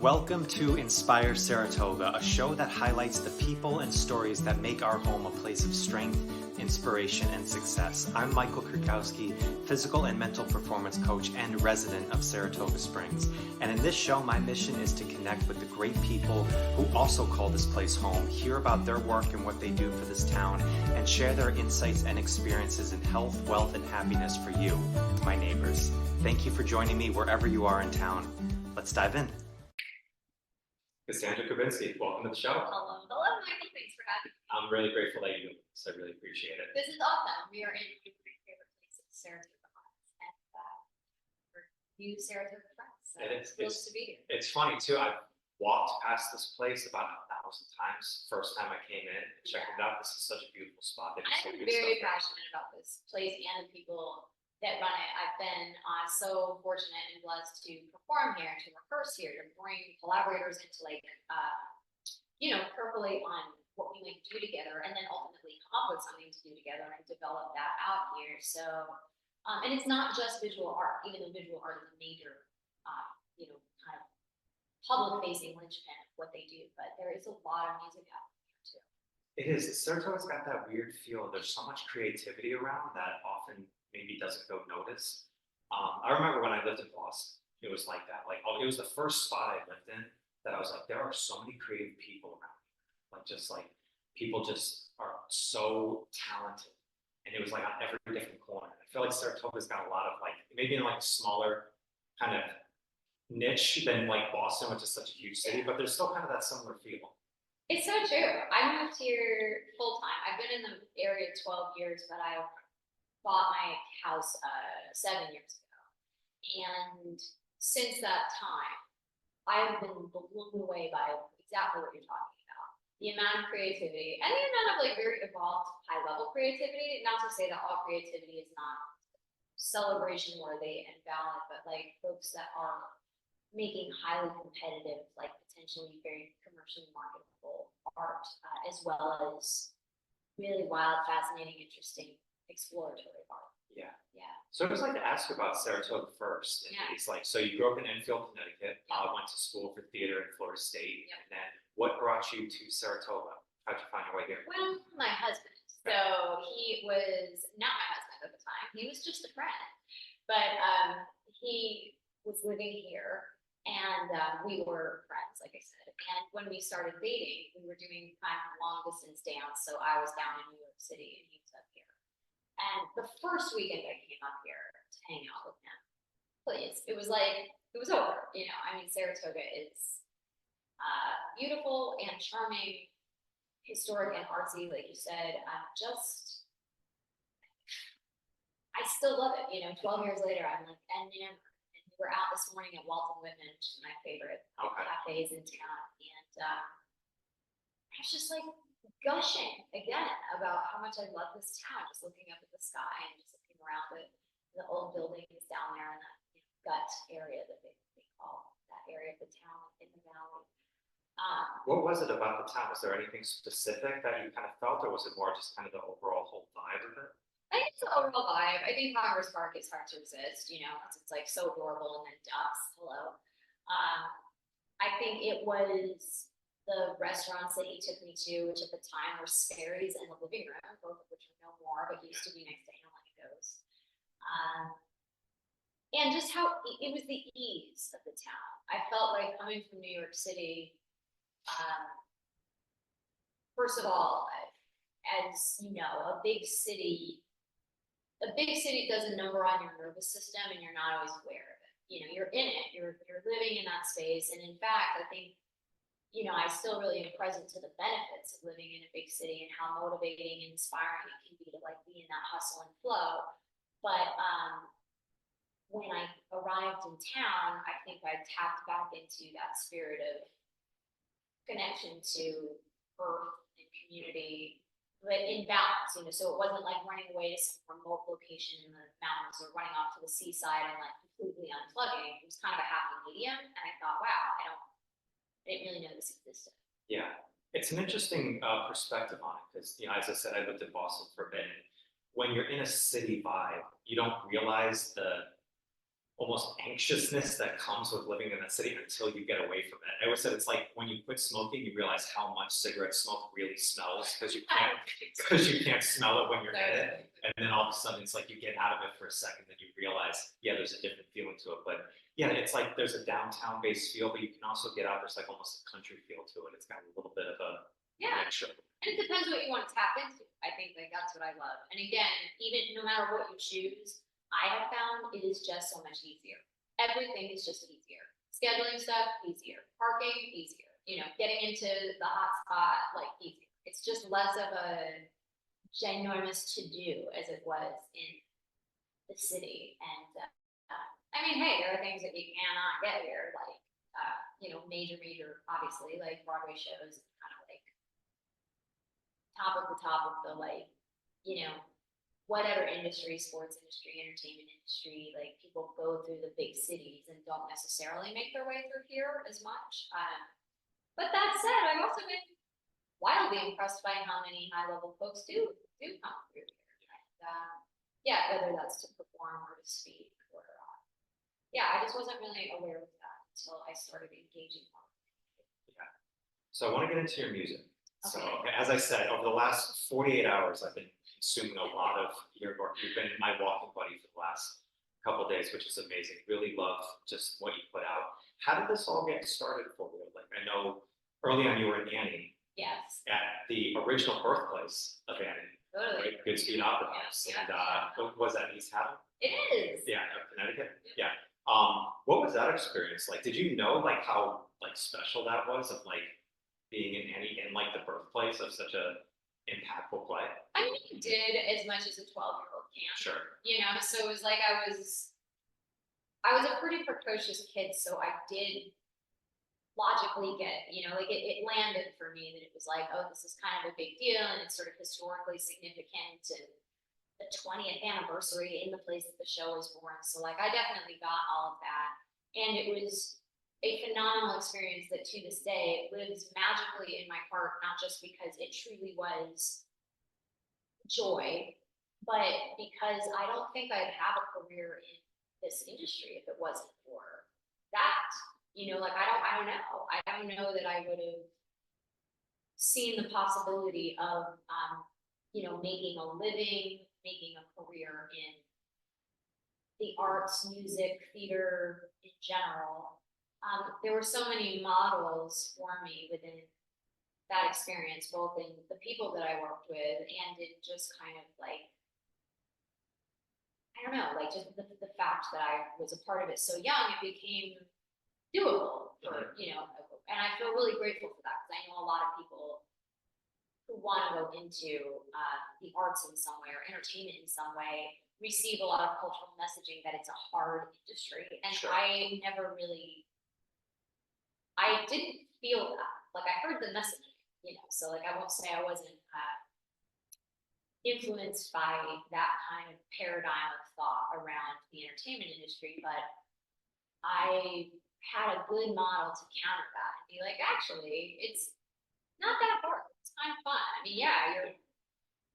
Welcome to Inspire Saratoga, a show that highlights the people and stories that make our home a place of strength, inspiration, and success. I'm Michael Kurkowski, physical and mental performance coach and resident of Saratoga Springs. And in this show, my mission is to connect with the great people who also call this place home, hear about their work and what they do for this town, and share their insights and experiences in health, wealth, and happiness for you, my neighbors. Thank you for joining me wherever you are in town. Let's dive in. Cassandra Kubinski, welcome to the show. Hello, Michael. Thanks for having me. I'm really grateful that you're doing this. I really appreciate it. This is awesome. We are in one of my favorite places, Saratoga Springs, and we're new Saratoga friends. So It is. Close to be here. It's funny too. I've walked past this place about 1,000 times. First time I came in, checked it out. This is such a beautiful spot. I'm very passionate about this place and the people that run it. I've been so fortunate and blessed to perform here, to rehearse here, to bring collaborators into percolate on what we might do together, and then ultimately come up with something to do together and develop that out here. So, and it's not just visual art, even though visual art is a major, kind of public-facing linchpin of what they do, but there is a lot of music happening here too. It is. Saratoga's got that weird feel. There's so much creativity around that often maybe doesn't go noticed. I remember when I lived in Boston, it was like that. It was the first spot I lived in that I was like, there are so many creative people around here. People just are so talented. And it was like on every different corner. I feel like Saratoga's got a lot of maybe in a smaller kind of niche than Boston, which is such a huge city, but there's still kind of that similar feel. It's so true. I moved here full time. I've been in the area 12 years, but I bought my house 7 years ago. And since that time, I've been blown away by exactly what you're talking about. The amount of creativity and the amount of very evolved high level creativity. Not to say that all creativity is not celebration worthy and valid, but folks that are making highly competitive, potentially very commercially marketable art, as well as really wild, fascinating, interesting, exploratory art. Yeah. Yeah. So I'd just like to ask you about Saratoga first. And Yeah. it's so you grew up in Enfield, Connecticut. Went to school for theater in Florida State. Yep. And then what brought you to Saratoga? How'd you find your way here? Well, my husband. So he was not my husband at the time. He was just a friend. But he was living here, and we were friends, like I said. And when we started dating, we were doing kind of long distance dance. So I was down in New York City and he was up here. And the first weekend I came up here to hang out with him, please, it was over. Saratoga is beautiful and charming, historic and artsy, like you said. I still love it. 12 years later, I'm enamored. And we were out this morning at Walton Whitman, which is my favorite cafes in town, and I was just gushing again about how much I love this town, just looking up at the sky and just looking around the old buildings down there in that gut area that they call that area of the town in the valley. What was it about the town? Was there anything specific that you kind of felt, or was it more just kind of the overall whole vibe of it? I think it's the overall vibe. I think Congress Park is hard to resist, because it's so adorable, and then ducks, hello. I think it was the restaurants that he took me to, which at the time were Sperry's and the Living Room, both of which are no more, but used to be next to Hamlet. And just how it was the ease of the town. I felt like coming from New York City, first of all, as you know, a big city does a number on your nervous system, and you're not always aware of it. You're in it, you're living in that space. And in fact, I think, I still really am present to the benefits of living in a big city and how motivating and inspiring it can be to be in that hustle and flow. But when I arrived in town, I think I tapped back into that spirit of connection to earth and community, but in balance, so it wasn't running away to some remote location in the mountains or running off to the seaside and completely unplugging. It was kind of a happy medium. And I thought, wow, I didn't really know this existed. Yeah, it's an interesting perspective on it because, as I said, I lived in Boston for a bit. And when you're in a city vibe, you don't realize the almost anxiousness that comes with living in that city until you get away from it. I always said it's like when you quit smoking, you realize how much cigarette smoke really smells because you can't smell it when you're in it. And then all of a sudden it's like you get out of it for a second, then you realize, yeah, there's a different feeling to it. But yeah, it's like there's a downtown based feel, but you can also get out, there's like almost a country feel to it. It's got a little bit of a mixture. And it depends what you want to tap into. I think like that's what I love. And again, even no matter what you choose, I have found it is just so much easier. Everything is just easier. Scheduling stuff, easier. Parking, easier. You know, getting into the hot spot, like easier. It's just less of a ginormous to do as it was in the city. And I mean, hey, there are things that you cannot get here, like you know, major, obviously, like Broadway shows, kind of like top of the like, you know, whatever industry, sports industry, entertainment industry, like people go through the big cities and don't necessarily make their way through here as much. But that said, I've also been wildly impressed by how many high level folks do come through here. And, yeah, whether that's to perform or to speak or, yeah, I just wasn't really aware of that until I started engaging more. Yeah. So I want to get into your music. Okay. So as I said, over the last 48 hours, I've been consuming a lot of your work. You've been my walking buddy for the last couple of days, which is amazing. Really love just what you put out. How did this all get started for you? Like I know early on you were in Annie. Yes. At the original birthplace of Annie. Totally. Right? Good Speed Opera House. Yeah. And was that East Haven? It is. Yeah, Connecticut. Yeah. What was that experience like? Did you know like how like special that was of like being in Annie in like the birthplace of such a impactful play? I mean, you did as much as a 12-year-old can. Sure. You know, so it was like I was a pretty precocious kid, so I did logically get, you know, like it landed for me that it was like, oh, this is kind of a big deal and it's sort of historically significant and the 20th anniversary in the place that the show was born. So like I definitely got all of that. And it was a phenomenal experience that to this day lives magically in my heart, not just because it truly was joy, but because I don't think I'd have a career in this industry if it wasn't for that. You know, like I don't know. I don't know that I would have seen the possibility of you know, making a living, making a career in the arts, music, theater in general. There were so many models for me within that experience, both in the people that I worked with and in just kind of like, I don't know, like just the fact that I was a part of it so young, it became doable for, you know, and I feel really grateful for that because I know a lot of people who want to go into the arts in some way or entertainment in some way receive a lot of cultural messaging that it's a hard industry. And Sure. I didn't feel that. Like I heard the messaging, you know, so like I won't say I wasn't influenced by that kind of paradigm of thought around the entertainment industry, but I had a good model to counter that and be like, actually, it's not that hard. It's kind of fun. I mean, yeah,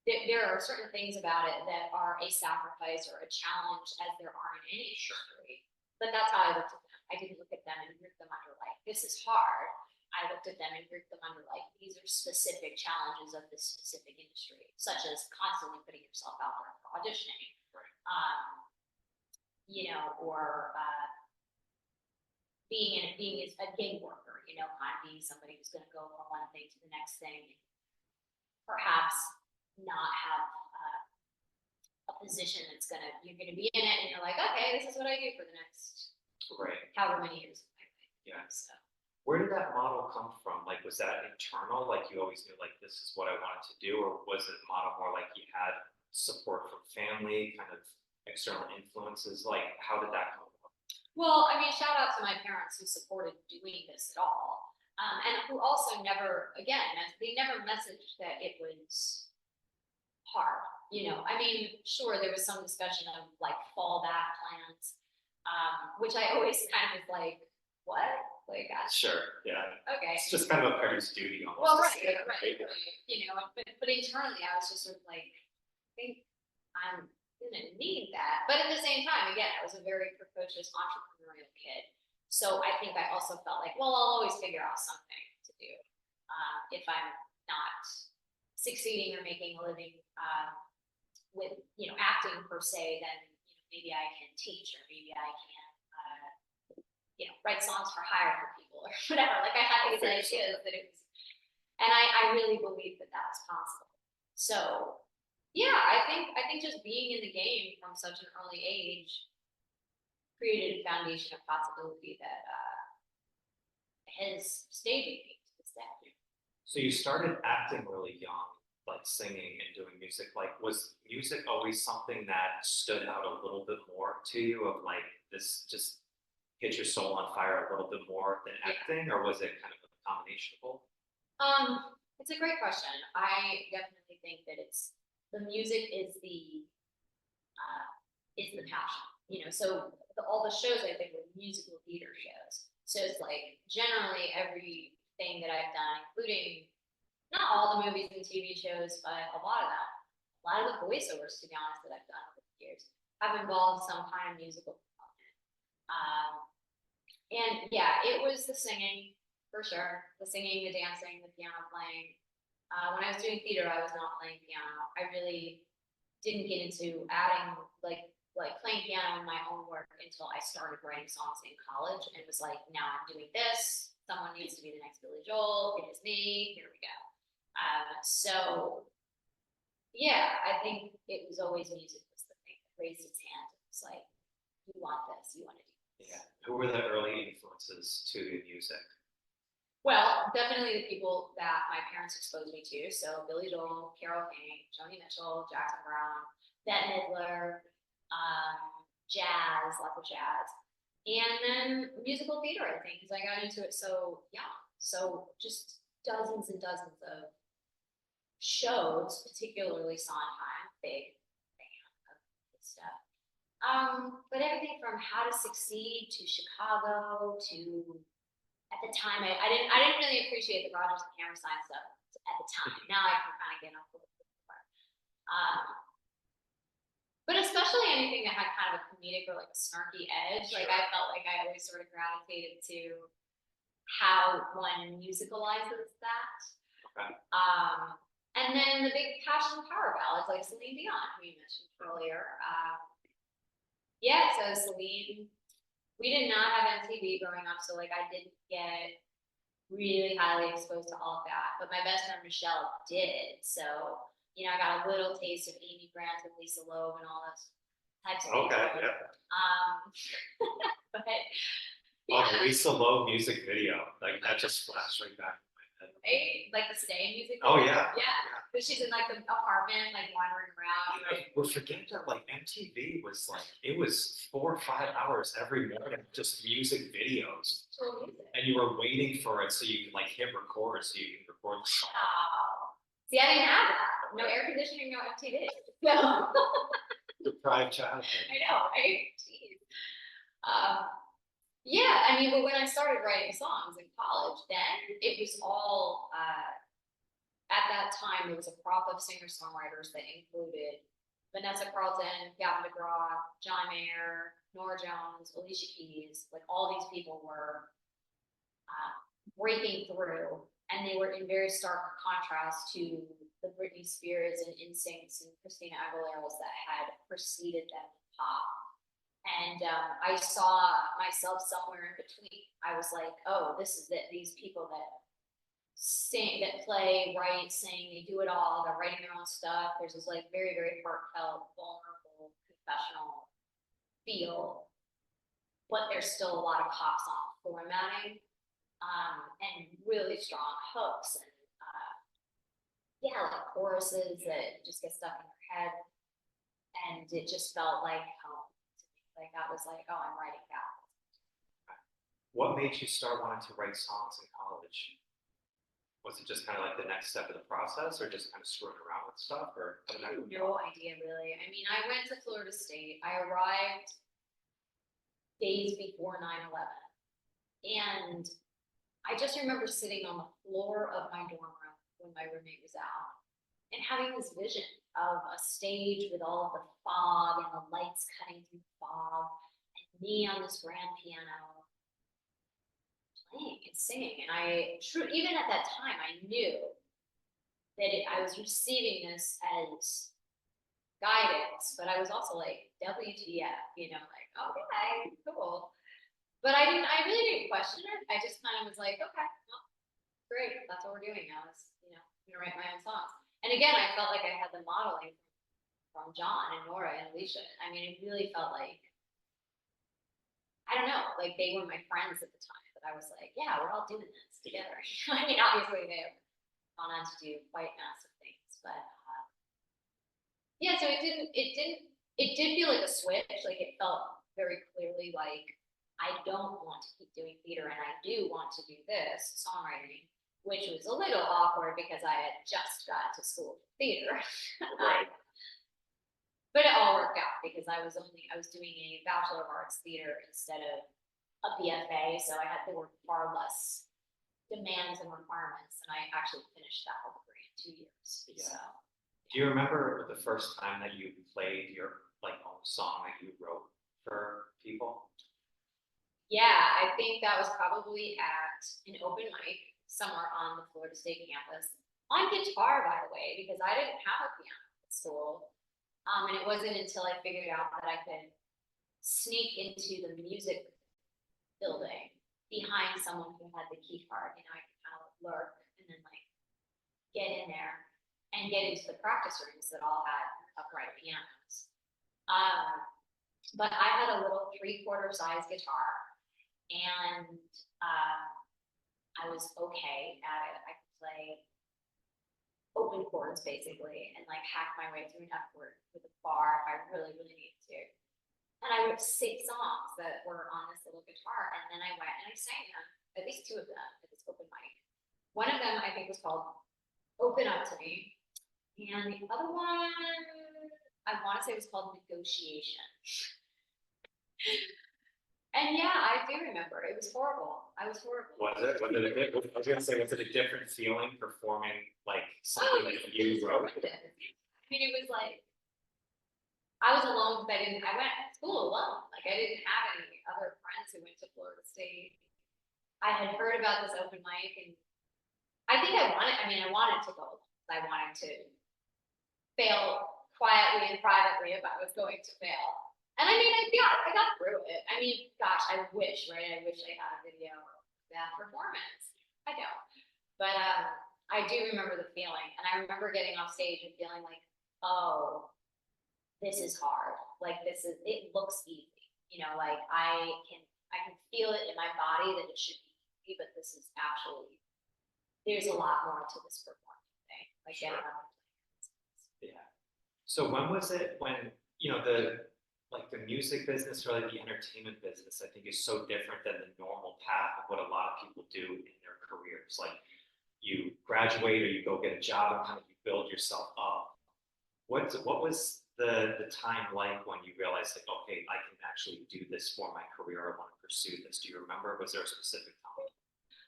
there are certain things about it that are a sacrifice or a challenge as there are in any industry. But that's how I looked at them. I didn't look at them and group them under like, this is hard. I looked at them and grouped them under like, these are specific challenges of this specific industry, such as constantly putting yourself out there for auditioning. Right. You know, or being a gig worker, you know, kind of being somebody who's going to go from one thing to the next thing, perhaps not have a position that's you're going to be in it and you're like, okay, this is what I do for the next however many years. Yeah. So. Where did that model come from? Like, was that internal? Like, you always knew, like, this is what I wanted to do? Or was it a model more like you had support from family, kind of external influences? Like, how did that come about? Well, I mean, shout out to my parents who supported doing this at all. And who also never, again, they never messaged that it was hard. You know, I mean, sure, there was some discussion of like fallback plans, which I always kind of like, what? Like, sure, yeah. Okay. It's just kind of a parent's duty almost. Well, right. You know, but internally, I was just sort of like, I think I'm didn't need that. But at the same time, again, I was a very precocious entrepreneurial kid. So I think I also felt like, well, I'll always figure out something to do if I'm not succeeding or making a living with, acting per se, then maybe I can teach, or maybe I can, write songs for hire for people or whatever. Like I had these ideas that it was, and I really believe that that's possible. So yeah, I think just being in the game from such an early age created a foundation of possibility that has stayed with me to this day. So you started acting really young, like singing and doing music. Like, was music always something that stood out a little bit more to you, of like this just hit your soul on fire a little bit more than acting, or was it kind of a combination of both? It's a great question. I definitely think that the music is the passion. So all the shows I think were musical theater shows. So it's like generally everything that I've done, including not all the movies and TV shows, but a lot of them, a lot of the voiceovers, to be honest, that I've done over the years have involved some kind of musical component. And yeah, it was the singing for sure, the singing, the dancing, the piano playing. When I was doing theater, I was not playing piano. I really didn't get into adding like playing piano in my own work until I started writing songs in college, and it was like, now I'm doing this. Someone needs to be the next Billy Joel. It is me. Here we go. So yeah, I think it was always music was the thing that raised its hand. It's like, you want this, you want to do this. Yeah. Who were the early influences to your music? Well, definitely the people that my parents exposed me to. So Billy Joel, Carole King, Joni Mitchell, Jackson Brown, Bette Midler, jazz, lots of jazz. And then musical theater, I think, because I got into it so young. So just dozens and dozens of shows, particularly Sondheim, big fan of this stuff. But everything from How to Succeed to Chicago to, at the time, I didn't really appreciate the Rodgers and Hammerstein stuff at the time. Now I can kind of get on board with it more. But especially anything that had kind of a comedic or like a snarky edge. Like I felt like I always sort of gravitated to how one musicalizes that. Okay. And then the big passion power ballads like Celine Dion, who you mentioned earlier. So Celine, we did not have MTV growing up, so like I didn't get really highly exposed to all of that. But my best friend Michelle did, so I got a little taste of Amy Grant and Lisa Loeb and all those types of people. Okay, yeah. But Oh, the Lisa Loeb music video, like that just flashed right back in my head. Right? Like the Stay music Oh video. yeah. Yeah. But she's in like the apartment, like wandering around. Well, forget that, like MTV was like, it was 4 or 5 hours every morning, just music videos. And you were waiting for it so you could like hit record so you can record the song. See, I didn't have that. No air conditioning, no MTV. So Deprived childhood. I know, right? Jeez. Yeah, I mean, but when I started writing songs in college, then it was all at that time, there was a crop of singer-songwriters that included Vanessa Carlton, Gavin DeGraw, John Mayer, Nora Jones, Alicia Keys. Like all these people were breaking through, and they were in very stark contrast to the Britney Spears and NSYNCs and Christina Aguilera's that had preceded them in pop. And I saw myself somewhere in between. I was like, oh, this is it. These people that sing, that play, write, sing, they do it all. They're writing their own stuff. There's this like very, very heartfelt, vulnerable, confessional feel, but there's still a lot of pop song formatting and really strong hooks and like choruses that just get stuck in your head. And it just felt like home. Like I was like, oh, I'm writing that. What made you start wanting to write songs in college? Was it just kind of like the next step of the process, or just kind of screwing around with stuff, or no idea really? I mean, I went to Florida State. I arrived days before 9/11, and I just remember sitting on the floor of my dorm room when my roommate was out, and having this vision of a stage with all of the fog and the lights cutting through the fog, and me on this grand piano playing and singing. And even at that time, I knew that I was receiving this as guidance, but I was also like, WTF, like, okay, cool. But I really didn't question it. I just kind of was like, okay, well, great, that's what we're doing now, is, I'm gonna write my own songs. And again, I felt like I had the modeling from John and Nora and Alicia. I mean, it really felt like, I don't know, like they were my friends at the time, but I was like, yeah, we're all doing this together. I mean, obviously they have gone on to do quite massive things, but yeah, so it did feel like a switch. Like it felt very clearly like, I don't want to keep doing theater and I do want to do this songwriting, which was a little awkward because I had just got to school for theater. Right. But it all worked out because I was doing a Bachelor of Arts theater instead of a BFA, so I had to work far less demands and requirements, and I actually finished that whole degree in 2 years. Yeah. So. Do you remember the first time that you played your own song that you wrote for people? Yeah, I think that was probably at an open mic somewhere on the Florida State campus on guitar, by the way, because I didn't have a piano at school. And it wasn't until I figured out that I could sneak into the music building behind someone who had the key card. I could kind of lurk and then get in there and get into the practice rooms that all had upright pianos. But I had a little 3/4 size guitar, and I was okay at it. I could play open chords basically and hack my way through an F chord with a bar if I really, really needed to. And I would sing songs that were on this little guitar, and then I went and I sang them, at least 2 of them at this open mic. One of them I think was called Open Up to Me, and the other one I want to say was called Negotiation. And yeah, I do remember. It was horrible. I was horrible. Was it? Was it a different feeling performing something that you wrote? I mean, it was I was alone because I went to school alone. I didn't have any other friends who went to Florida State. I had heard about this open mic, and I think I wanted to go. I wanted to fail quietly and privately if I was going to fail. And I mean, I got through it. I mean, gosh, I wish I had a video of that performance. I don't. But I do remember the feeling. And I remember getting off stage and feeling like, oh, this is hard. It looks easy. I can feel it in my body that it should be easy, but this is actually, there's a lot more to this performance thing. Sure. Yeah. So when was it when, the music business or the entertainment business, I think, is so different than the normal path of what a lot of people do in their careers. You graduate or you go get a job and kind of you build yourself up. What was the time like when you realized okay, I can actually do this for my career, I want to pursue this? Do you remember? Was there a specific time?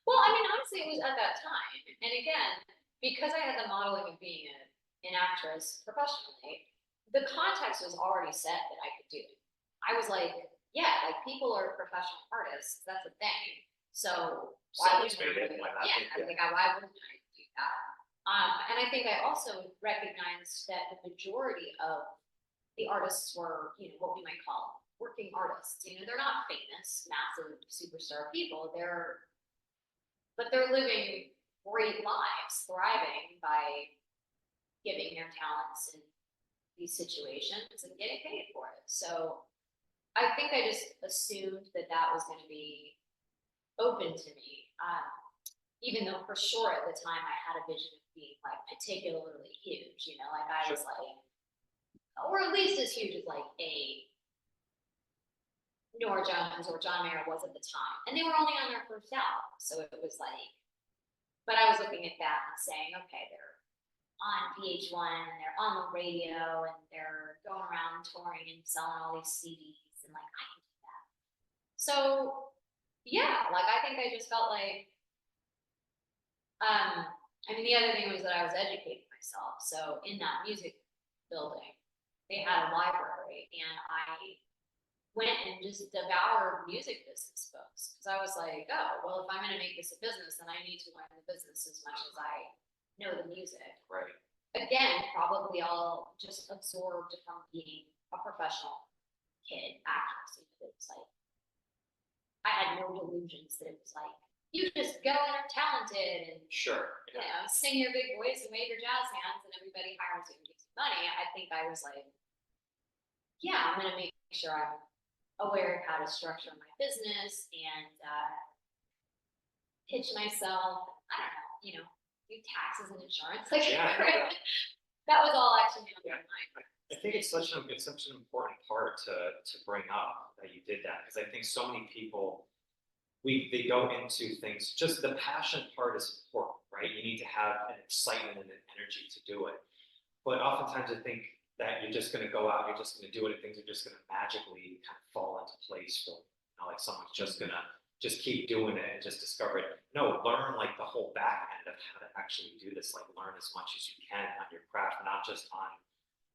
Well, I mean, honestly, it was at that time. And again, because I had the modeling of being an actress professionally, the context was already set that I could do it. I was like, yeah, people are professional artists. That's a thing. So why wouldn't I do that? Yeah, why wouldn't I do that? And I think I also recognized that the majority of the artists were, what we might call working artists. They're not famous, massive superstar people. But they're living great lives, thriving by giving their talents in these situations and getting paid for it. So I think I just assumed that was going to be open to me, even though for sure at the time I had a vision of being particularly huge. I was or at least as huge as a Nora Jones or John Mayer was at the time, and they were only on their first album, so it was but I was looking at that and saying, okay, they're on VH1 and they're on the radio and they're going around touring and selling all these CDs, and I can do that. So yeah, I think I just felt the other thing was that I was educating myself. So in that music building, they had a library, and I went and just devoured music business books, because I was like, oh, well, if I'm going to make this a business, then I need to learn the business as much as I know the music. Right. Again, probably all just absorbed from being a professional kid actress. It was like, I had no delusions that it was like, you just go and are talented and, Sure. you know, sing your big voice and wave your jazz hands and everybody hires you and gives you money. I think I was like, yeah, I'm going to make sure I'm aware of how to structure my business and pitch myself. I don't know, you know, do taxes and insurance. Like, Yeah. that was all actually on my mind. I think it's such an important part to bring up that you did that, because I think so many people they go into things, just the passion part is important, right? You need to have an excitement and an energy to do it. But oftentimes I think that you're just going to go out, you're just going to do it, and things are just going to magically kind of fall into place for you. You know, like someone's just going to just keep doing it and just discover it. No, learn like the whole back end of how to actually do this. Like learn as much as you can on your craft, not just on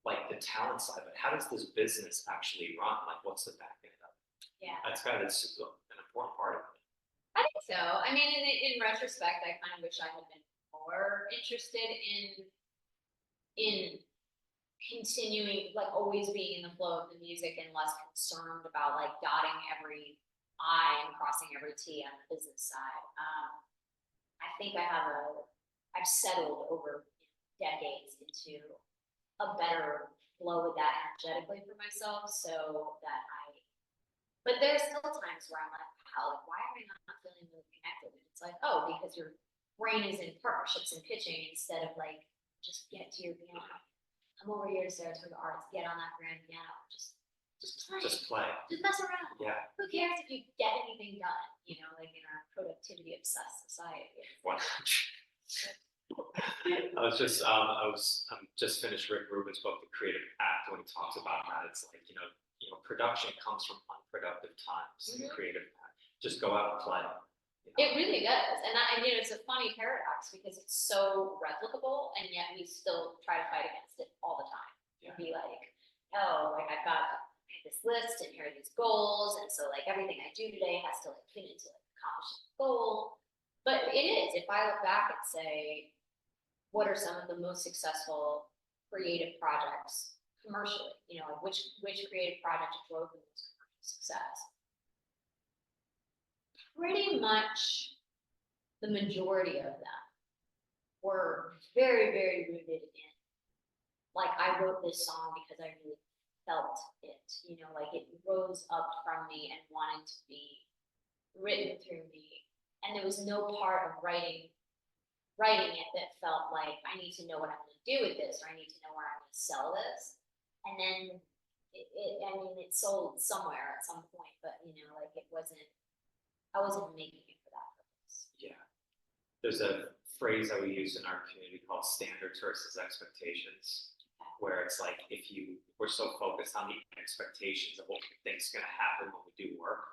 like the talent side, but how does this business actually run? Like what's the back end of it? Yeah. That's kind of an important part of it. I think so. I mean, in retrospect, I kind of wish I had been more interested in continuing, like always being in the flow of the music and less concerned about like dotting every I and crossing every T on the business side. I think I've settled over decades into a better flow with that energetically for myself, so that but there's still times where I'm like, wow, like, why am I not feeling really connected? And it's like, oh, because your brain is in partnerships and pitching instead of like, just get to your piano. Come over here to Saratoga Arts, get on that grand piano, just play. Just play. Just mess around. Yeah. Who cares if you get anything done, you know, like in our productivity obsessed society. I'm just finished Rick Rubin's book, The Creative Act, when he talks about that. It's like, you know, production comes from unproductive times. Mm-hmm. The creative act. Just go out and play. You know? It really does. And it's a funny paradox because it's so replicable, and yet we still try to fight against it all the time. Yeah. Be like, oh, like I've got this list and here are these goals. And so like everything I do today has to like fit into like accomplishing the goal. But it is, if I look back and say, what are some of the most successful creative projects commercially? You know, like which creative project drove the most commercial success? Pretty much the majority of them were very, very rooted in, like, I wrote this song because I really felt it, you know, like it rose up from me and wanted to be written through me. And there was no part of writing it that felt like I need to know what I'm going to do with this, or I need to know where I'm going to sell this. And then it sold somewhere at some point, but you know, like I wasn't making it for that purpose. Yeah. There's a phrase that we use in our community called standards versus expectations, where it's like we're so focused on the expectations of what we think is going to happen when we do work,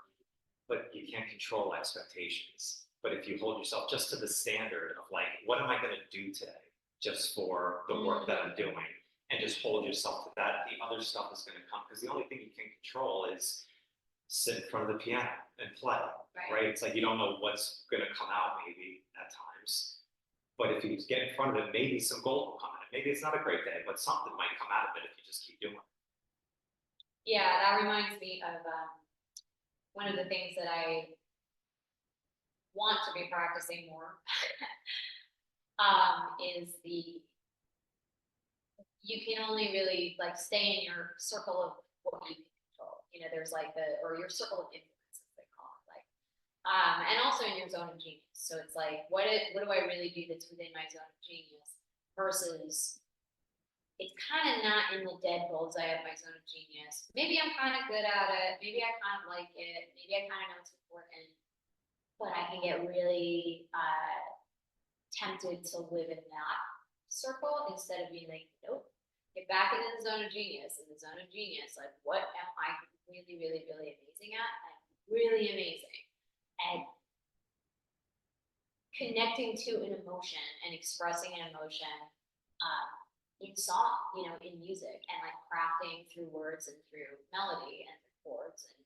but you can't control expectations. But if you hold yourself just to the standard of like, what am I going to do today just for the work that I'm doing, and just hold yourself to that, the other stuff is going to come, because the only thing you can control is sit in front of the piano and play, right? It's like you don't know what's going to come out maybe at times, but if you get in front of it, maybe some gold will come out. Maybe it's not a great day, but something might come out of it if you just keep doing it. Yeah, that reminds me of one of the things that I want to be practicing more is you can only really like stay in your circle of what you can control. You know, there's like your circle of influence, as they call it, like, and also in your zone of genius. So it's like, what do I really do that's within my zone of genius versus it's kind of not in the dead bullseye of my zone of genius. Maybe I'm kind of good at it. Maybe I kind of like it. Maybe I kind of know it's important, but I can get really tempted to live in that circle instead of being like, nope, get back into the zone of genius. In the zone of genius, like, what am I really, really, really amazing at? I'm really amazing at connecting to an emotion and expressing an emotion in song, in music, and like crafting through words and through melody and chords and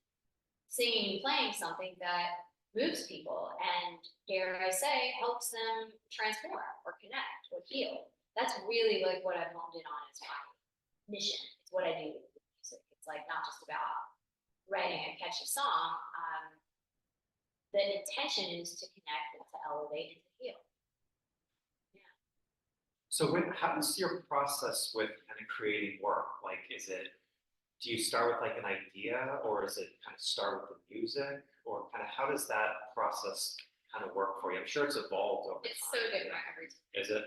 singing and playing something that moves people and, dare I say, helps them transform or connect or heal. That's really like what I've honed in on as my mission. It's what I do with music. It's like not just about writing a catchy song. The intention is to connect and to elevate and to heal. So how does your process with kind of creating work? Like, do you start with like an idea, or is it kind of start with the music, or kind of how does that process kind of work for you? I'm sure it's evolved over It's time. so different every time. Is it?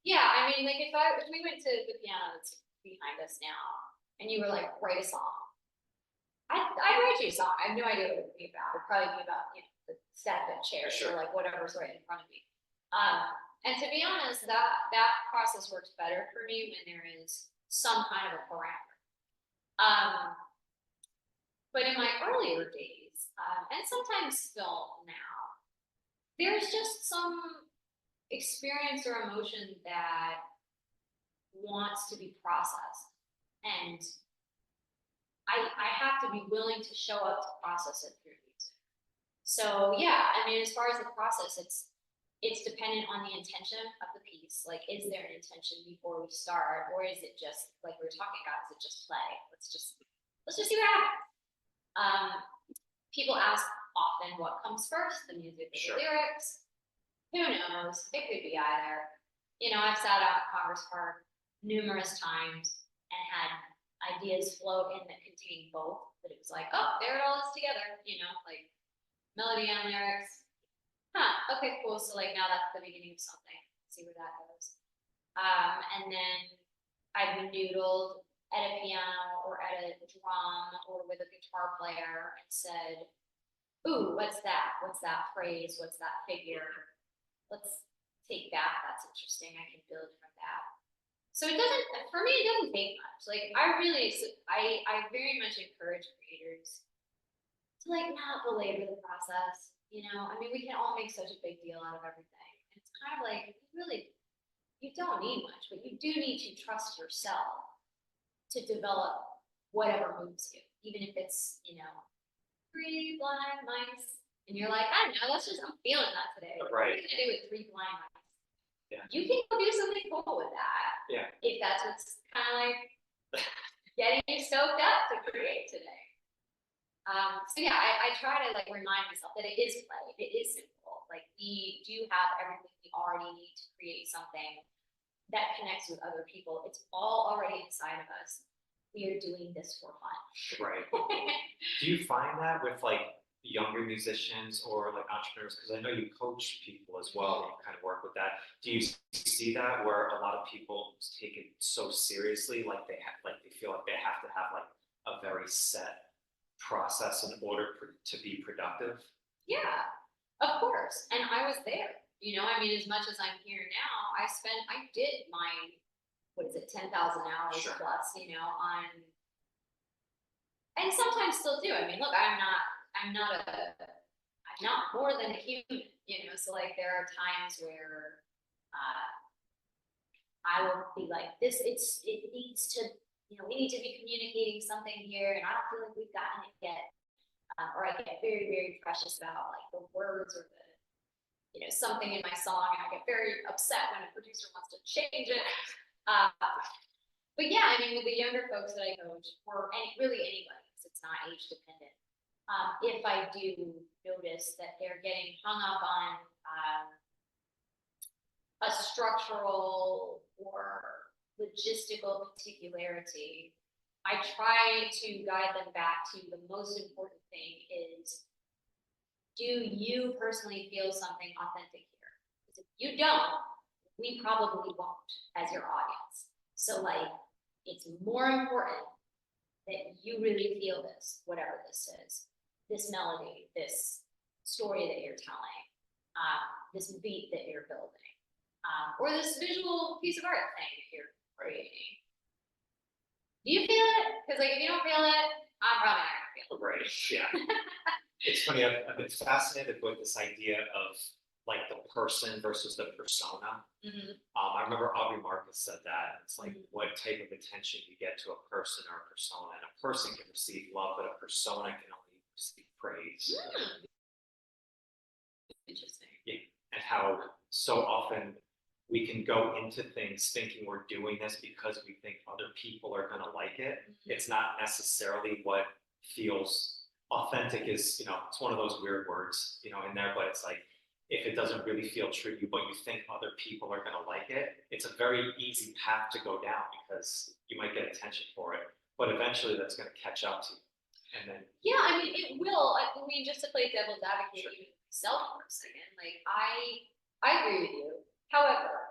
Yeah, I mean, like if we went to the piano that's behind us now, and you were like, write a song, I'd write you a song. I have no idea what it would be about. It'd probably be about the stack of chairs Sure. or like whatever's right in front of me. And to be honest, that process works better for me when there is some kind of a parameter. But in my earlier days, and sometimes still now, there's just some experience or emotion that wants to be processed, and I have to be willing to show up to process it through music. So yeah, I mean, as far as the process, it's dependent on the intention of the piece. Like, is there an intention before we start, or is it just like we were talking about? Is it just play? Let's just see what happens. People ask often what comes first, the music or Sure. the lyrics. Who knows? It could be either. I've sat out at Congress Park numerous times and had ideas float in that contain both. But it was like, oh, there it all is together. Like melody and lyrics. Huh, okay, cool. So like now that's the beginning of something. See where that goes. And then I've noodled at a piano or at a drum or with a guitar player and said, ooh, what's that? What's that phrase? What's that figure? Let's take that. That's interesting. I can build from that. So for me, it doesn't take much. Like I very much encourage creators to like not belabor the process. I mean, we can all make such a big deal out of everything. And it's kind of like, you don't need much, but you do need to trust yourself to develop whatever moves you, even if it's, 3 blind mice, and you're like, I don't know, I'm feeling that today. Right. What are you gonna do with 3 blind mice? Yeah. You can go do something cool with that. Yeah. If that's what's kind of like getting you stoked up to create today. So yeah, I try to like remind myself that it is play, it is simple. Like we do have everything we already need to create something that connects with other people. It's all already inside of us. We are doing this for fun. Right. Do you find that with like younger musicians or like entrepreneurs? Because I know you coach people as well. You kind of work with that. Do you see that where a lot of people take it so seriously, like they feel like they have to have like a very set process in order to be productive? Yeah, of course. And I was there. I mean, as much as I'm here now, I did my, 10,000 hours Sure. plus, on, and sometimes still do. I mean, look, I'm not more than a human, so like there are times where, I will be like, it needs to, we need to be communicating something here, and I don't feel like we've gotten it yet. Or I get very, very precious about like the words or the, something in my song, and I get very upset when a producer wants to change it. But yeah, I mean, with the younger folks that I coach, or really anybody, because it's not age dependent, if I do notice that they're getting hung up on a structural or logistical particularity, I try to guide them back to the most important thing is, do you personally feel something authentic here? Because if you don't, we probably won't as your audience. So like, it's more important that you really feel this, whatever this is, this melody, this story that you're telling, this beat that you're building, or this visual piece of art thing that you're creating. Do you feel it? Because like, if you don't feel it, I'm probably not gonna feel it. Right. Yeah. It's funny. I've been fascinated with this idea of like the person versus the persona. Mhm. I remember Aubrey Marcus said that. It's like Mhm. what type of attention you get to a person or a persona. And a person can receive love, but a persona can only receive praise. Interesting. Yeah. And how so often we can go into things thinking we're doing this because we think other people are gonna like it. It's not necessarily what feels authentic is, it's one of those weird words, in there, but it's like if it doesn't really feel true to you, but you think other people are gonna like it, it's a very easy path to go down because you might get attention for it. But eventually that's gonna catch up to you. And then Yeah, I mean, it will. I mean, just to play devil's advocate, Sure. even myself for a second, like I agree with you. However,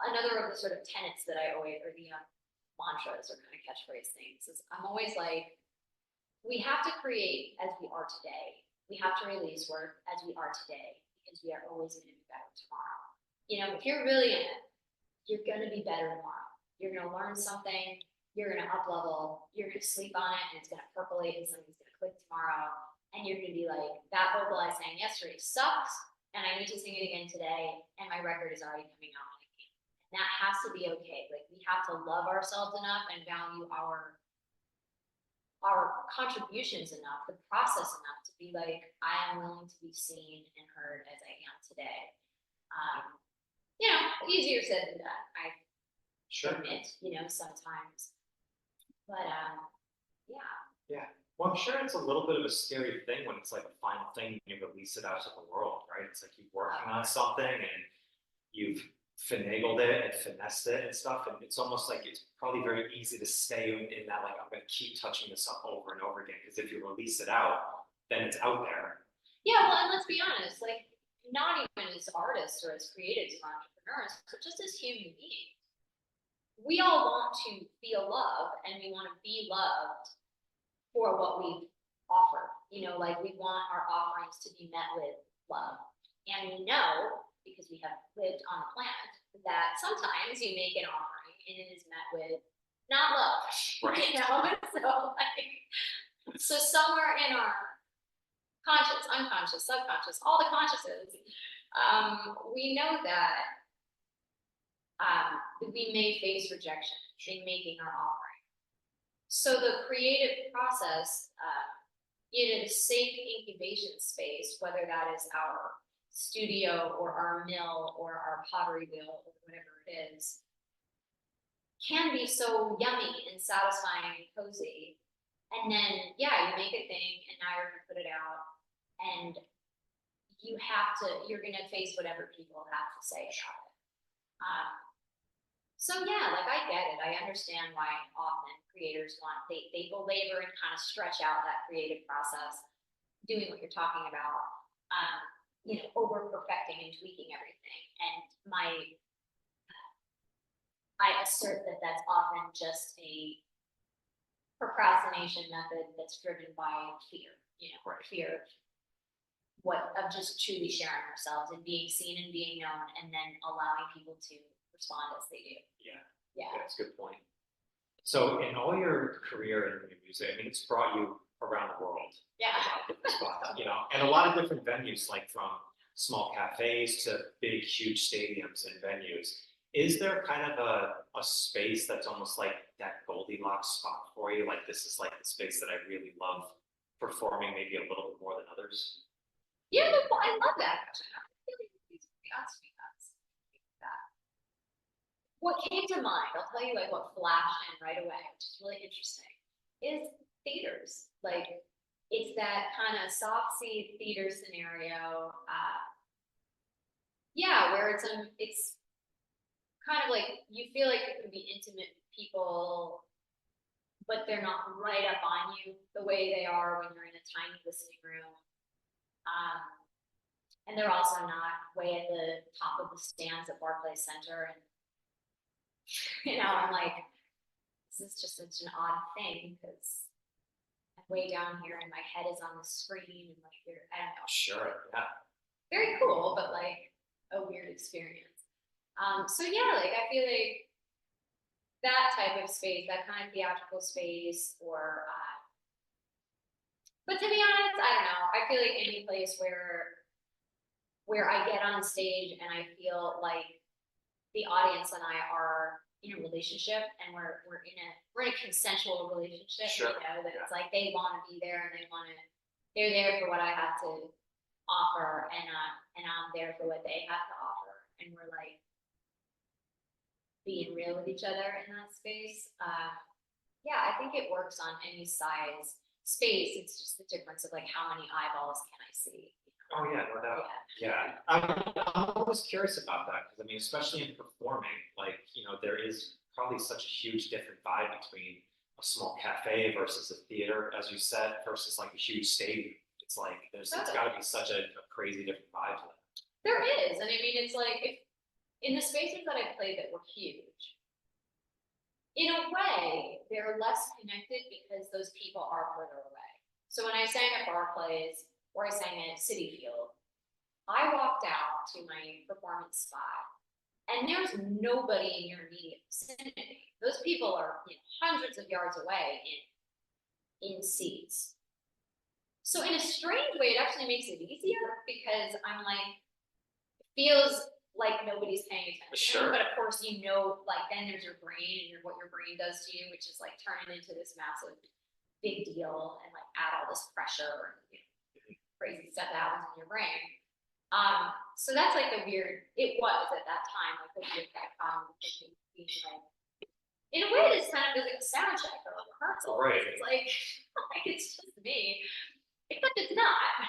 another of the sort of tenets that I always, or the mantras or kind of catchphrase things, is I'm always like, we have to create as we are today. We have to release work as we are today because we are always going to be better tomorrow. If you're really in it, you're going to be better tomorrow. You're going to learn something. You're going to up level. You're going to sleep on it, and it's going to percolate, and something's going to click tomorrow. And you're going to be like, that vocal I sang yesterday sucks, and I need to sing it again today. And my record is already coming out. And that has to be okay. Like, we have to love ourselves enough and value our contributions enough, the process enough to be like, I am willing to be seen and heard as I am today. Easier said than done, I admit, sometimes. But yeah. Well, I'm sure it's a little bit of a scary thing when it's like a final thing and you release it out to the world, right? It's like you're working on something and you've finagled it and finessed it and stuff, and it's almost like it's probably very easy to stay in that, like, I'm going to keep touching this up over and over again, because if you release it out, then it's out there. Yeah, well, and let's be honest, like, not even as artists or as creatives or entrepreneurs, but just as human beings, we all want to feel love, and we want to be loved for what we offer. Like, we want our offerings to be met with love, and we know, because we have lived on the planet, that sometimes you make an offering and it is met with not love, Right. So somewhere in our conscious, unconscious, subconscious, all the consciouses, we know that we may face rejection in making our offering. So the creative process, in a safe incubation space, whether that is our studio or our mill or our pottery wheel or whatever it is, can be so yummy and satisfying and cozy. And then, you make a thing, and now you're going to put it out, and you're going to face whatever people have to say about it. So like, I get it. I understand why often creators they belabor and kind of stretch out that creative process, doing what you're talking about. Over perfecting and tweaking everything. And I assert that that's often just a procrastination method that's driven by fear, fear of just truly sharing ourselves and being seen and being known, and then allowing people to respond as they do. Yeah. That's a good point. So in all your career in music, I mean, it's brought you around the world. Yeah. A lot of different spots, and a lot of different venues, like from small cafes to big, huge stadiums and venues. Is there kind of a space that's almost like that Goldilocks spot for you? Like, this is like the space that I really love performing, maybe a little bit more than others? Yeah, I love that question. I really asked me that. What came to mind, I'll tell you, like, what flashed in right away, which is really interesting, is theaters. Like, it's that kind of soft seat theater scenario. Where it's kind of like, you feel like it can be intimate with people, but they're not right up on you the way they are when you're in a tiny listening room. And they're also not way at the top of the stands at Barclays Center. And, I'm like, this is just such an odd thing, because I'm way down here and my head is on the screen, and like, I don't know. Sure, yeah. Very cool, but like a weird experience. Like, I feel like that type of space, that kind of theatrical space, or but to be honest, I don't know. I feel like any place where where I get on stage and I feel like the audience and I are in a relationship, and we're in a consensual relationship. Sure. You know, that it's like they want to be there and they're there for what I have to offer, and I'm there for what they have to offer, and we're like being real with each other in that space. Yeah, I think it works on any size space. It's just the difference of like how many eyeballs can I see. Oh, yeah, no doubt. Yeah. Yeah, I'm always curious about that, because I mean, especially in performing, like, there is probably such a huge different vibe between a small cafe versus a theater, as you said, versus like a huge stadium. It's like, it's gotta be such a crazy different vibe to that. There is, and I mean, it's like, if, in the spaces that I played that were huge, in a way, they're less connected because those people are further away. So when I sang at Barclays, or I sang at Citi Field, I walked out to my performance spot, and there's nobody in your immediate vicinity. Those people are hundreds of yards away in seats. So in a strange way, it actually makes it easier, because I'm like, it feels like nobody's paying attention. Sure. But of course, like then there's your brain and what your brain does to you, which is like turn it into this massive big deal and like add all this pressure and crazy stuff that happens in your brain. So that's like it was at that time, like the weird dichotomy being like, in a way, this kind of does like a sound check or a rehearsal. Right. It's like it's just me, except it's not.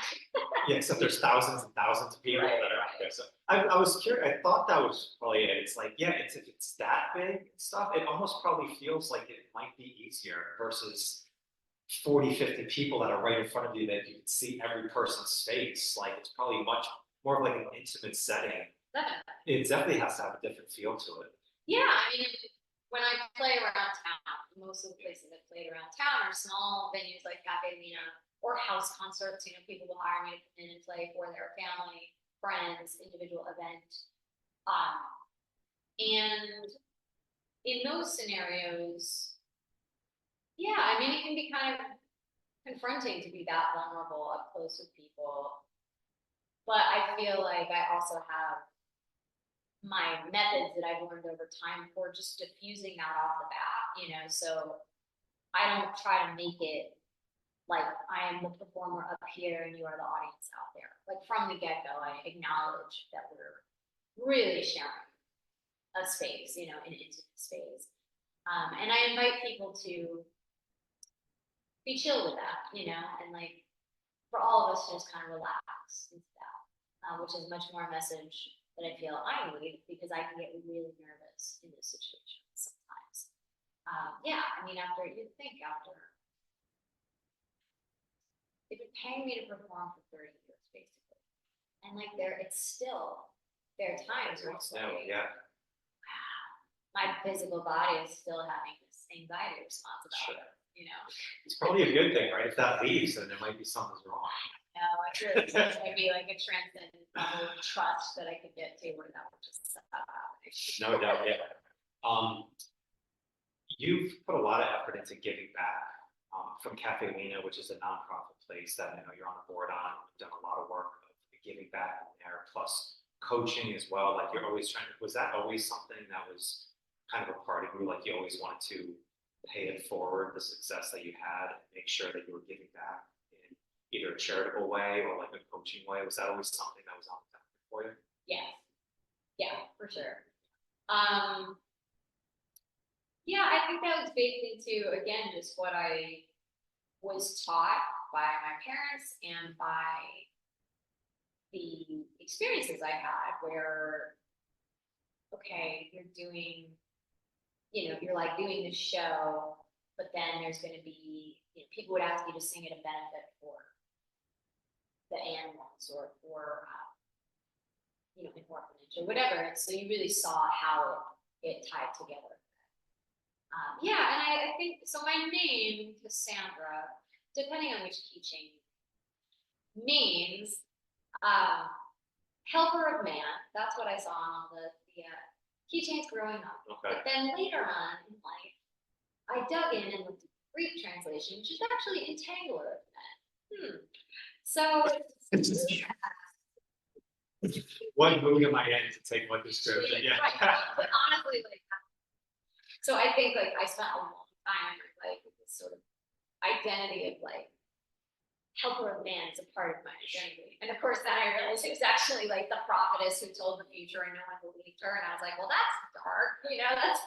Yeah, except there's thousands and thousands of people Right, that are out there. So I was curious, I thought that was probably it. It's like, yeah, if it's that big and stuff, it almost probably feels like it might be easier versus 40, 50 people that are right in front of you that you can see every person's face. Like, it's probably much more of like an intimate setting. Definitely. It definitely has to have a different feel to it. Yeah, I mean, when I play around town, most of the places I played around town are small venues like Cafe Lena or house concerts. People will hire me to come in and play for their family, friends, individual event. And in those scenarios, yeah, I mean, it can be kind of confronting to be that vulnerable up close with people. But I feel like I also have my methods that I've learned over time for just diffusing that off the bat, so I don't try to make it like I am the performer up here and you are the audience out there. Like from the get-go, I acknowledge that we're really sharing a space, an intimate space. And I invite people to be chill with that, and like for all of us to just kind of relax and stuff, which is much more a message that I feel I need, because I can get really nervous in this situation sometimes. Yeah, I mean, after if you're paying me to perform for 30 years, basically, and like there are times where it's like, Yeah. wow, my physical body is still having this anxiety response about it, It's probably a good thing, right? If that leaves, then there might be something's wrong. No, I really think it'd be like a transcendent level of trust that I could get to where that would just stop happening. No doubt, yeah. You've put a lot of effort into giving back, from Cafe Lena, which is a nonprofit place that I know you're on the board on. You've done a lot of work of giving back in there, plus coaching as well. Like, you're always was that always something that was kind of a part of you? Like, you always wanted to pay it forward, the success that you had, and make sure that you were giving back in either a charitable way or like a coaching way? Was that always something that was on the topic for you? Yeah, for sure. Yeah, I think that was baked into, again, just what I was taught by my parents and by the experiences I had where, okay, you're like doing this show, but then there's going to be, people would ask you to sing at a benefit for the animals or for, an orphanage or whatever. And so you really saw how it tied together. Yeah, and I think, so my name, Cassandra, depending on which keychain, means helper of man. That's what I saw on all the keychains growing up. Okay. But then later on in life, I dug in and looked at the Greek translation, which is actually entangler of men. So What movie am I in to take what description? Yeah. Right, but honestly, like, so I think like I spent a long time like with this sort of identity of like helper of man is a part of my identity. And of course then I realized it was actually like the prophetess who told the future and no one believed her. And I was like, well, that's dark, that's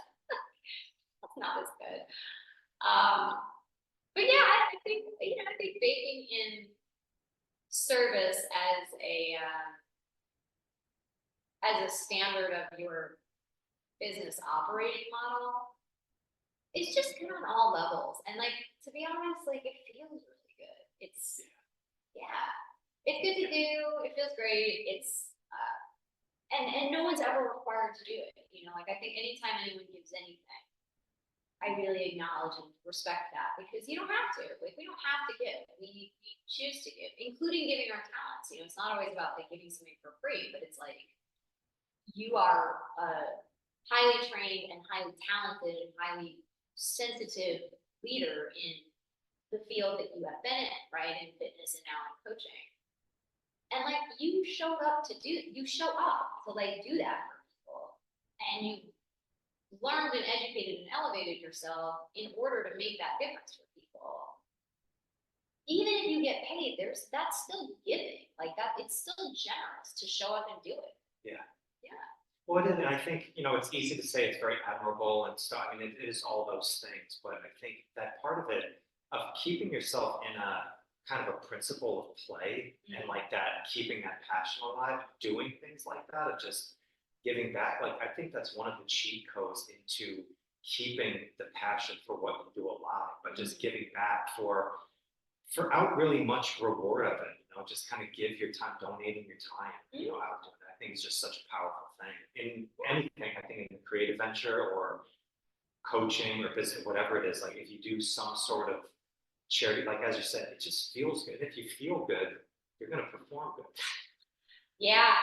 that's not as good. But yeah, I think, I think baking in service as a standard of your business operating model, it's just good on all levels. And like, to be honest, like it feels really good. It's good to do. It feels great. It's and no one's ever required to do it. Like I think anytime anyone gives anything, I really acknowledge and respect that, because you don't have to. Like we don't have to give. We choose to give, including giving our talents. It's not always about like giving something for free, but it's like you are a highly trained and highly talented and highly sensitive leader in the field that you have been in, right? In fitness and now in coaching. And like you show up to like do that for people. And you learned and educated and elevated yourself in order to make that difference for people. Even if you get paid, that's still giving. Like that, it's still generous to show up and do it. Yeah. Yeah. Well, and I think, it's easy to say it's very admirable and stuff. I mean, it is all those things, but I think that part of it, of keeping yourself in a kind of a principle of play and like that, keeping that passion alive, doing things like that, of just giving back. Like, I think that's one of the cheat codes into keeping the passion for what you do alive, but just giving back without really much reward of it, just kind of give your time, donating your time, out doing that. I think it's just such a powerful thing in anything. I think in a creative venture or coaching or business, whatever it is, like if you do some sort of charity, like as you said, it just feels good. If you feel good, you're going to perform good. Yeah,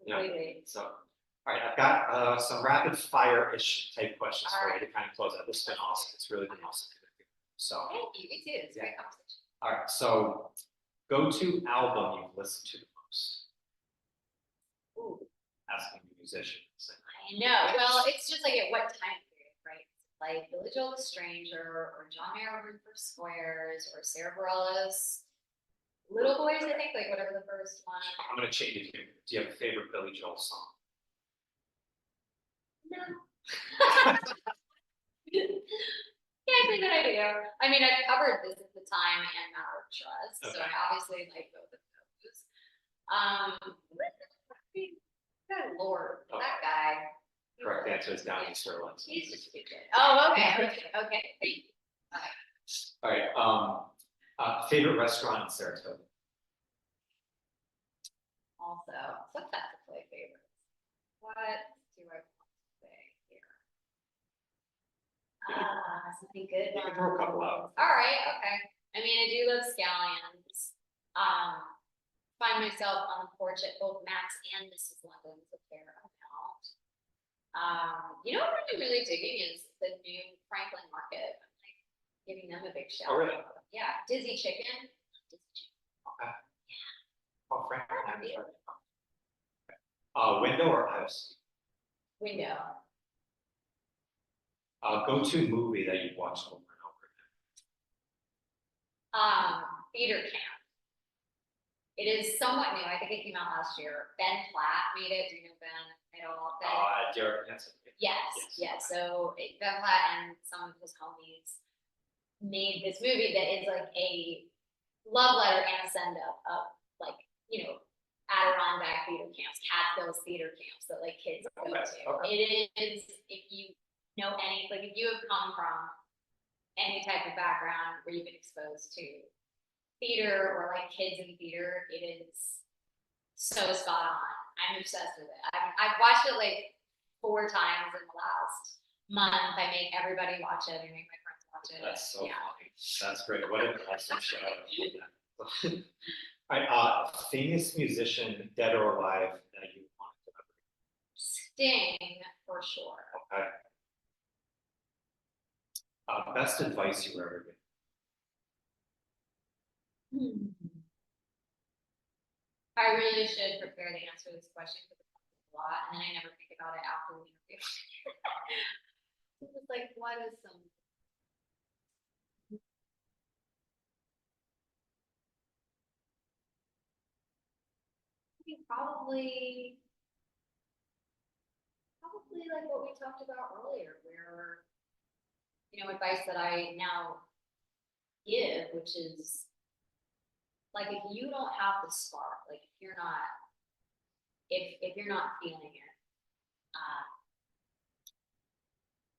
completely. So, all right, I've got some rapid fire-ish type questions for you to kind of close out. This has been awesome. It's really been awesome. So, thank you. Me too. It's a great conversation. All right, so go-to album you've listened to the most. Ooh. Asking the musician. I know. Well, it's just like at what time period, right? Like Billy Joel the Stranger, or John Mayer for Squares, or Sarah Bareilles, Little Boys, I think, like whatever the first one. I'm going to change it here. Do you have a favorite Billy Joel song? No. Yeah, I think that I do. I mean, I covered This at the Time and Matter of Trust, so I obviously like both of those. Good Lord, that guy. Correct answer is Down East Airlines. He's just good. Oh, okay. Thank you. All right. Favorite restaurant in Saratoga? Also, so that's a play favorites. What do I want to say here? Something good. You can throw a couple out. All right, okay. I mean, I do love scallions. Find myself on the porch at both Max and Mrs. London's a fair amount. What I'm really digging is the new Franklin Market. I'm like giving them a big shout. Oh, really? Yeah, Dizzy Chicken. Okay. Yeah. Oh, Frank. Window or house? Window. Go-to movie that you've watched over and over again. Theater Camp. It is somewhat new. I think it came out last year. Ben Platt made it. Do you know Ben at all? Jared Hansen. Yes. So Ben Platt and some of his homies made this movie that is like a love letter and a send up of like, Adirondack theater camps, Catskills theater camps that like kids go to. Okay. It is, if you know if you have come from any type of background where you've been exposed to theater or like kids in theater, it is so spot on. I'm obsessed with it. I've watched it like 4 times in the last month. I make everybody watch it. I make my friends watch it. That's so funny. That's great. What an awesome show. All right, famous musician, dead or alive, that you want to ever. Sting, for sure. Okay. Best advice you ever given. I I really should prepare to answer this question because it comes up a lot, and then I never think about it after the interview. It's like, what is some? I think probably like what we talked about earlier, where, advice that I now give, which is like, if you don't have the spark, like if you're not feeling it,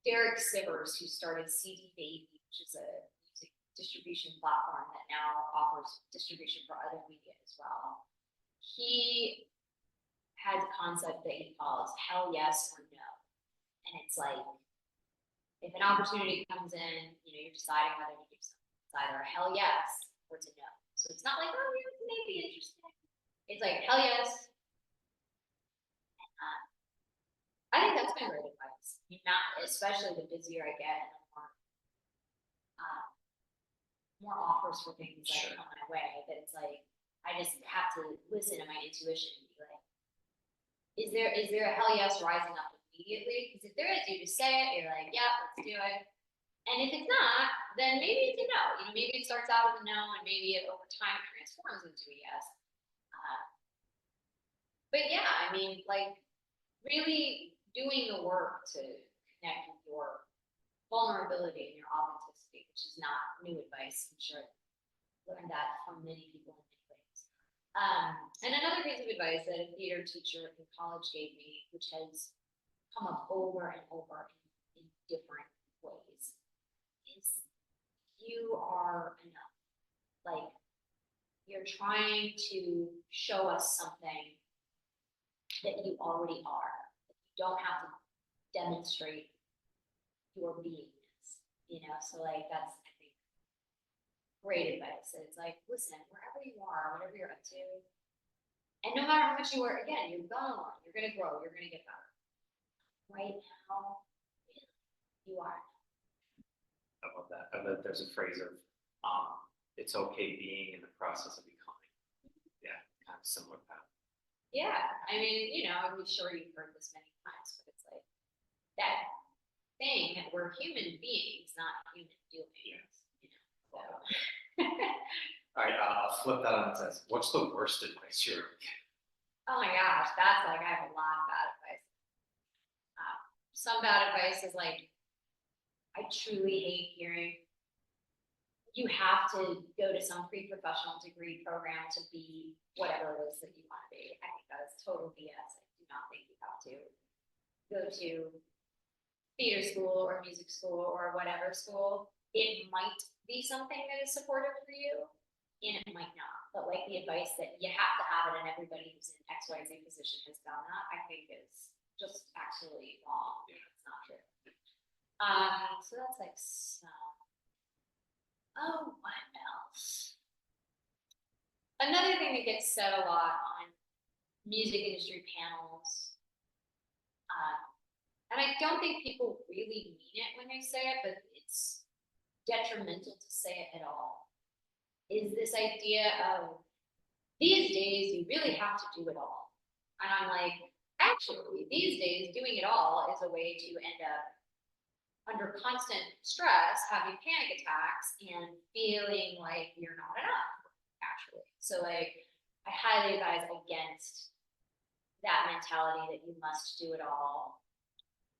Derek Sivers, who started CD Baby, which is a music distribution platform that now offers distribution for other media as well. He has a concept that he calls hell yes or no. And it's like, if an opportunity comes in, you're deciding whether to do something. It's either a hell yes or it's a no. So it's not like, oh, yeah, it may be interesting. It's like hell yes. I think that's been great advice. Especially the busier I get and the more offers for things that come my way. That it's like, I just have to listen to my intuition and be like, is there a hell yes rising up immediately? Because if there is, you just say it. You're like, yeah, let's do it. And if it's not, then maybe it's a no. Maybe it starts out as a no, and maybe it over time transforms into a yes. But yeah, like really doing the work to connect with your vulnerability and your authenticity, which is not new advice. I'm sure I learned that from many people in many ways. And another piece of advice that a theater teacher in college gave me, which has come up over and over in different ways, is you are enough. Like, you're trying to show us something that you already are. You don't have to demonstrate your beingness, so like, that's, I think, great advice. It's like, listen, wherever you are, whatever you're up to, and no matter how much you work, again, you're gonna learn, you're gonna grow, you're gonna get better. Right now, you are. I love that. I love there's a phrase of, it's okay being in the process of becoming. Yeah, kind of similar to that. Yeah, I'm sure you've heard this many times, but it's like that thing that we're human beings, not human doings. So. All right, I'll flip that on its head. What's the worst advice you're giving? Oh my gosh, that's like, I have a lot of bad advice. Some bad advice is like, I truly hate hearing you have to go to some pre-professional degree program to be whatever it is that you want to be. I think that is total BS. I do not think you have to go to theater school or music school or whatever school. It might be something that is supportive for you, and it might not. But like, the advice that you have to have it and everybody who's in XYZ position has done that, I think is just absolutely wrong. It's not true. So that's like some. Oh, what else? Another thing that gets said a lot on music industry panels, and I don't think people really mean it when they say it, but it's detrimental to say it at all, is this idea of, these days you really have to do it all. And I'm like, actually, these days doing it all is a way to end up under constant stress, having panic attacks, and feeling like you're not enough, actually. So like, I highly advise against that mentality that you must do it all.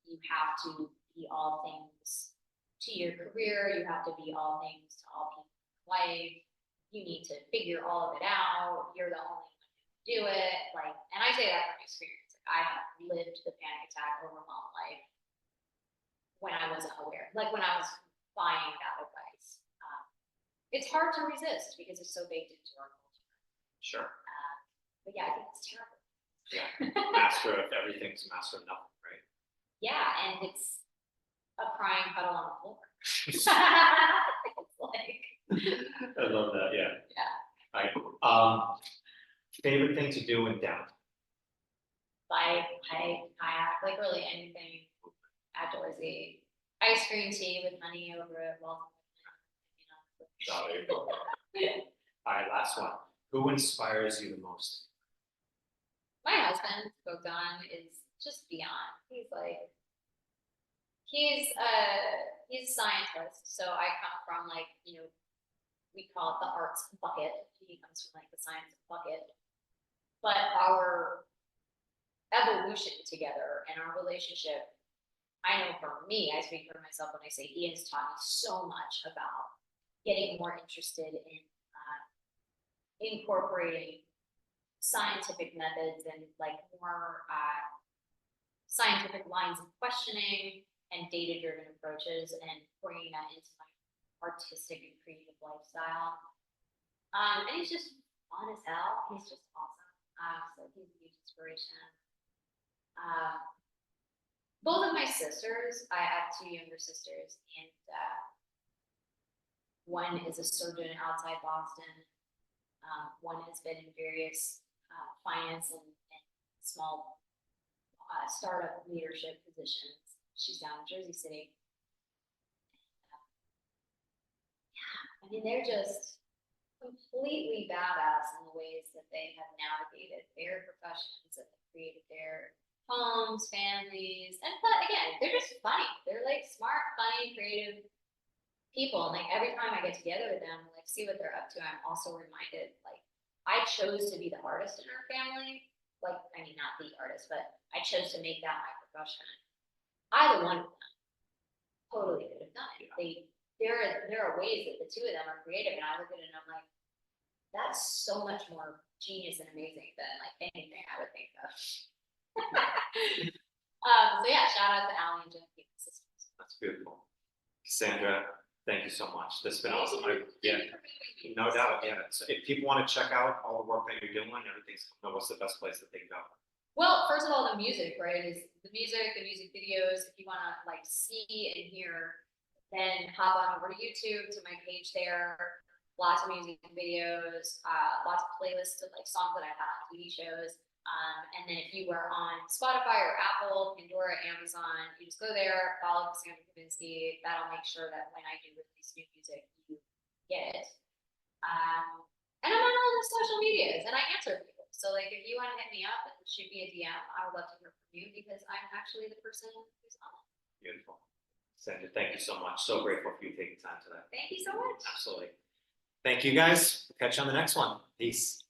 You have to be all things to your career. You have to be all things to all people in life. You need to figure all of it out. You're the only one who can do it. Like, and I say that from experience. I have lived the panic attack overwhelmed life when I wasn't aware, like when I was buying that advice. It's hard to resist because it's so baked into our culture. Sure. But yeah, I think it's terrible. Yeah, master of everything's master of nothing, right? Yeah, and it's a crying puddle on the floor. It's like. I love that. Yeah. Yeah. All right. Favorite thing to do in downtown? Like kayak, like really anything outdoorsy. Ice cream tea with honey over it. Well, All right, last one. Who inspires you the most? My husband, Bogdan, is just beyond. He's like, he's a scientist. So I come from like, you know, we call it the arts bucket. He comes from like the science bucket. But our evolution together and our relationship, I know for me, I speak for myself when I say he has taught me so much about getting more interested in incorporating scientific methods and like more scientific lines of questioning and data-driven approaches, and bringing that into my artistic and creative lifestyle. And he's just fun as hell. He's just awesome. So he's a huge inspiration. Both of my sisters, I have two younger sisters, and one is a surgeon outside Boston. One has been in various finance and small startup leadership positions. She's down in Jersey City. Yeah, I mean, they're just completely badass in the ways that they have navigated their professions, that have created their homes, families, and but again, they're just funny. They're like smart, funny, creative people. And like every time I get together with them, like see what they're up to, I'm also reminded, like, I chose to be the artist in our family. Like, I mean, not the artist, but I chose to make that my profession. Either one of them totally could have done it. There are ways that the two of them are creative, and I look at it and I'm like, that's so much more genius and amazing than like anything I would think of. So yeah, shout out to Allie and Jennifer, sisters. That's beautiful. Cassandra, thank you so much. This has been awesome. No doubt. Yeah. So if people want to check out all the work that you're doing, everything's, what's the best place that they can go? Well, first of all, the music, right? Is the music videos. If you want to like see and hear, then hop on over to YouTube to my page there. Lots of music videos, lots of playlists of like songs that I've had on TV shows. And then if you are on Spotify or Apple, Pandora, Amazon, you just go there, follow Cassandra Kubinski. That'll make sure that when I do release new music, you get it. And I'm on all the social medias, and I answer people. So like, if you want to hit me up and shoot me a DM, I would love to hear from you, because I'm actually the person who's on it. Beautiful. Cassandra, thank you so much. So grateful for you taking time today. Thank you so much. Absolutely. Thank you, guys. We'll catch you on the next one. Peace.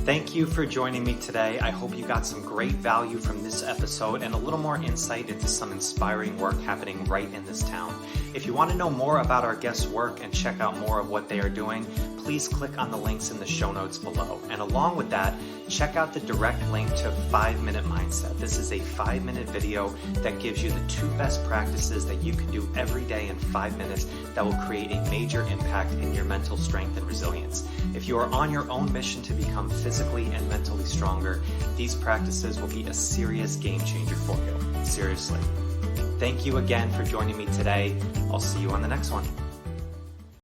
Thank you for joining me today. I hope you got some great value from this episode and a little more insight into some inspiring work happening right in this town. If you want to know more about our guests' work and check out more of what they are doing, please click on the links in the show notes below. And along with that, check out the direct link to 5-Minute Mindset. This is a 5-minute video that gives you the 2 best practices that you can do every day in 5 minutes that will create a major impact in your mental strength and resilience. If you are on your own mission to become physically and mentally stronger, these practices will be a serious game changer for you. Seriously. Thank you again for joining me today. I'll see you on the next one.